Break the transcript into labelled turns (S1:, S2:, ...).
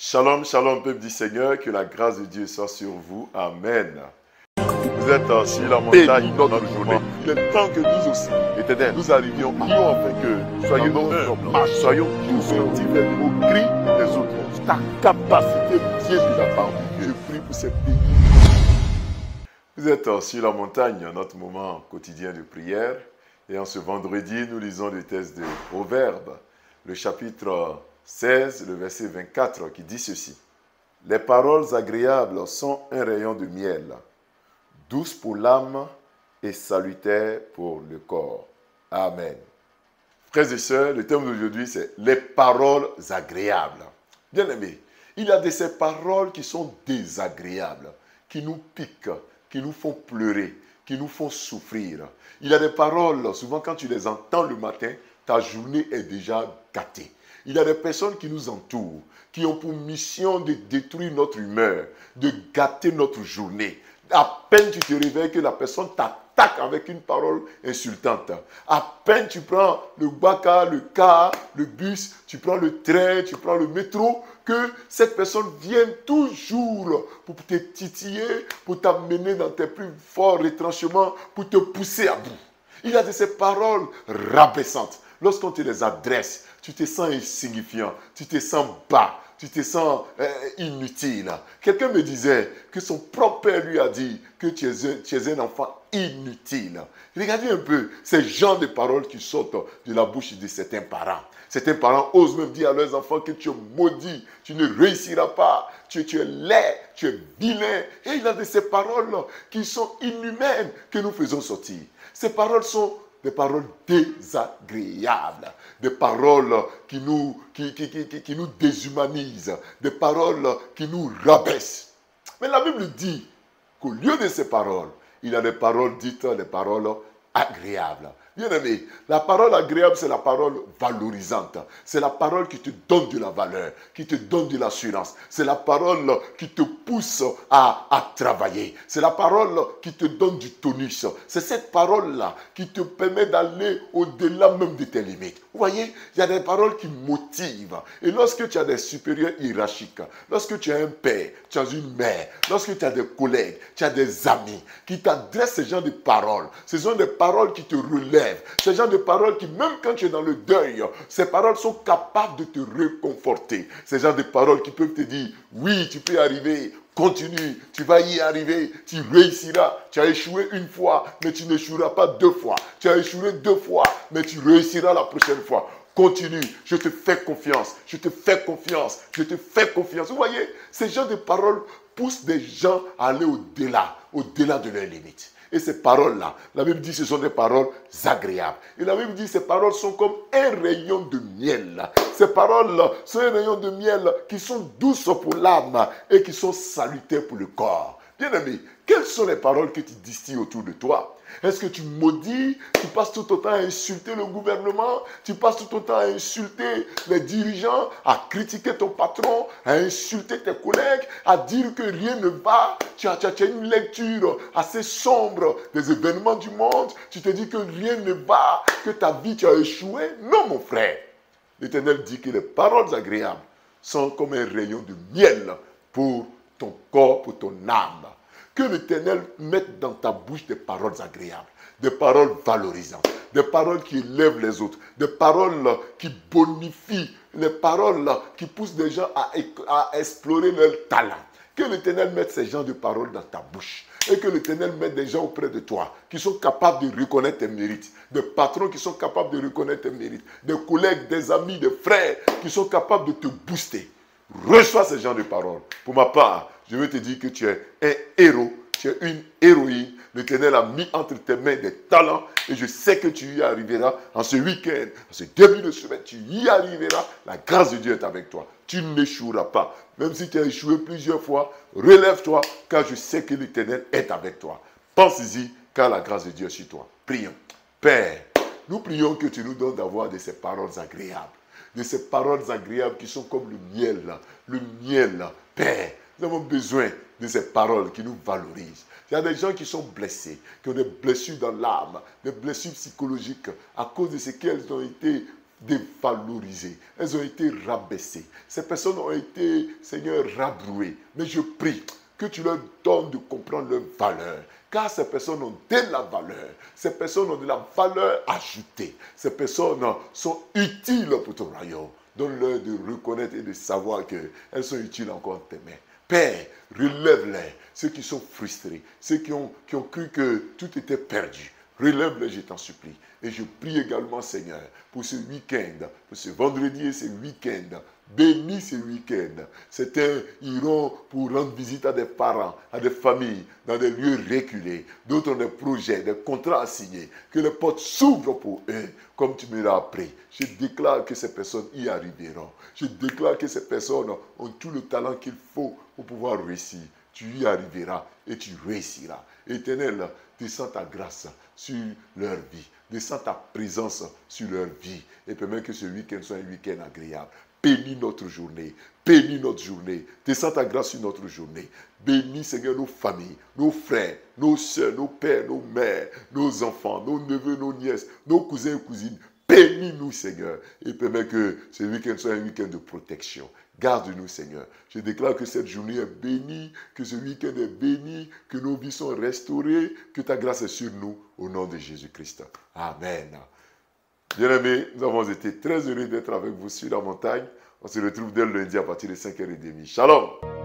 S1: Shalom, shalom, peuple du Seigneur, que la grâce de Dieu soit sur vous. Amen. Vous êtes sur la montagne dans notre journée. Il est temps que nous aussi, Éternel, nous arrivions, prions afin que soyons humbles, soyons tous actifs au cri des autres. Ta capacité vient de la part de Dieu. Je prie pour ces pays. Vous êtes sur la montagne, notre moment quotidien de prière. Et en ce vendredi, nous lisons le texte de Proverbes, le chapitre 16, le verset 24, qui dit ceci. Les paroles agréables sont un rayon de miel, douces pour l'âme et salutaires pour le corps. Amen. Frères et sœurs, le thème d'aujourd'hui, c'est les paroles agréables. Bien aimés, il y a de ces paroles qui sont désagréables, qui nous piquent, qui nous font pleurer, qui nous font souffrir. Il y a des paroles, souvent quand tu les entends le matin, ta journée est déjà gâtée. Il y a des personnes qui nous entourent, qui ont pour mission de détruire notre humeur, de gâter notre journée. À peine tu te réveilles que la personne t'attaque avec une parole insultante. À peine tu prends le baka, le car, le bus, tu prends le train, tu prends le métro, que cette personne vienne toujours pour te titiller, pour t'amener dans tes plus forts retranchements, pour te pousser à bout. Il y a de ces paroles rabaissantes. Lorsqu'on te les adresse, tu te sens insignifiant, tu te sens bas, tu te sens inutile. Quelqu'un me disait que son propre père lui a dit que tu es un enfant inutile. Regardez un peu ces genres de paroles qui sortent de la bouche de certains parents. Certains parents osent même dire à leurs enfants que tu es maudit, tu ne réussiras pas, tu es laid, tu es vilain. Et il y a de ces paroles qui sont inhumaines que nous faisons sortir. Ces paroles sont des paroles désagréables, des paroles qui nous déshumanisent, des paroles qui nous rabaissent. Mais la Bible dit qu'au lieu de ces paroles, il y a des paroles dites, des paroles agréables. Bien aimé, la parole agréable, c'est la parole valorisante. C'est la parole qui te donne de la valeur, qui te donne de l'assurance. C'est la parole qui te pousse à travailler. C'est la parole qui te donne du tonus. C'est cette parole-là qui te permet d'aller au-delà même de tes limites. Vous voyez, il y a des paroles qui motivent. Et lorsque tu as des supérieurs hiérarchiques, lorsque tu as un père, tu as une mère, lorsque tu as des collègues, tu as des amis qui t'adressent ce genre de paroles, ce sont des paroles qui te relèvent. Ces genres de paroles qui, même quand tu es dans le deuil, ces paroles sont capables de te réconforter. Ces genres de paroles qui peuvent te dire, oui, tu peux y arriver, continue, tu vas y arriver, tu réussiras. Tu as échoué une fois, mais tu n'échoueras pas deux fois. Tu as échoué deux fois, mais tu réussiras la prochaine fois. Continue, je te fais confiance, je te fais confiance, je te fais confiance. Vous voyez, ces genres de paroles poussent des gens à aller au-delà de leurs limites. Et ces paroles-là, la Bible dit que ce sont des paroles agréables. Et la Bible dit que ces paroles sont comme un rayon de miel. Ces paroles sont un rayon de miel qui sont douces pour l'âme et qui sont salutaires pour le corps. Bien aimé, quelles sont les paroles que tu distilles autour de toi? Est-ce que tu maudis? Tu passes tout ton temps à insulter le gouvernement? Tu passes tout ton temps à insulter les dirigeants, à critiquer ton patron, à insulter tes collègues, à dire que rien ne va? Tu as une lecture assez sombre des événements du monde. Tu te dis que rien ne va, que ta vie, tu as échoué. Non, mon frère. L'Éternel dit que les paroles agréables sont comme un rayon de miel pour ton corps, pour ton âme. Que l'Éternel mette dans ta bouche des paroles agréables, des paroles valorisantes, des paroles qui élèvent les autres, des paroles qui bonifient, des paroles qui poussent les gens à explorer leur talent. Que l'Éternel mette ces genres de paroles dans ta bouche. Et que l'Éternel mette des gens auprès de toi qui sont capables de reconnaître tes mérites. Des patrons qui sont capables de reconnaître tes mérites. Des collègues, des amis, des frères qui sont capables de te booster. Reçois ces genres de paroles. Pour ma part, je veux te dire que tu es un héros, tu es une héroïne. L'Éternel a mis entre tes mains des talents et je sais que tu y arriveras en ce week-end, en ce début de semaine, tu y arriveras. La grâce de Dieu est avec toi. Tu n'échoueras pas. Même si tu as échoué plusieurs fois, relève-toi car je sais que l'Éternel est avec toi. Pense-y car la grâce de Dieu est sur toi. Prions. Père, nous prions que tu nous donnes d'avoir de ces paroles agréables. De ces paroles agréables qui sont comme le miel. Le miel. Père, nous avons besoin de ces paroles qui nous valorisent. Il y a des gens qui sont blessés, qui ont des blessures dans l'âme, des blessures psychologiques à cause de ce qu'elles ont été dévalorisées, elles ont été rabaissées. Ces personnes ont été, Seigneur, rabrouées. Mais je prie que tu leur donnes de comprendre leur valeur. Car ces personnes ont de la valeur. Ces personnes ont de la valeur ajoutée. Ces personnes sont utiles pour ton royaume. Donne-leur de reconnaître et de savoir qu'elles sont utiles encore en tes mains. Père, relève-les, ceux qui sont frustrés, ceux qui ont cru que tout était perdu. Relève-les, je t'en supplie. Et je prie également, Seigneur, pour ce week-end, pour ce vendredi et ce week-end. Bénis ce week-end. Certains iront pour rendre visite à des parents, à des familles, dans des lieux reculés. D'autres ont des projets, des contrats à signer. Que les portes s'ouvrent pour eux, comme tu me l'as appris. Je déclare que ces personnes y arriveront. Je déclare que ces personnes ont tout le talent qu'il faut pour pouvoir réussir. Tu y arriveras et tu réussiras. Éternel, descends ta grâce sur leur vie. Descends ta présence sur leur vie. Et permets que ce week-end soit un week-end agréable. Bénis notre journée. Bénis notre journée. Descends ta grâce sur notre journée. Bénis, Seigneur, nos familles, nos frères, nos soeurs, nos pères, nos mères, nos enfants, nos neveux, nos nièces, nos cousins et cousines. Bénis-nous, Seigneur, et permets que ce week-end soit un week-end de protection. Garde-nous, Seigneur. Je déclare que cette journée est bénie, que ce week-end est béni, que nos vies sont restaurées, que ta grâce est sur nous, au nom de Jésus-Christ. Amen. Bien-aimés, nous avons été très heureux d'être avec vous sur la montagne. On se retrouve dès le lundi à partir de 5h30. Shalom!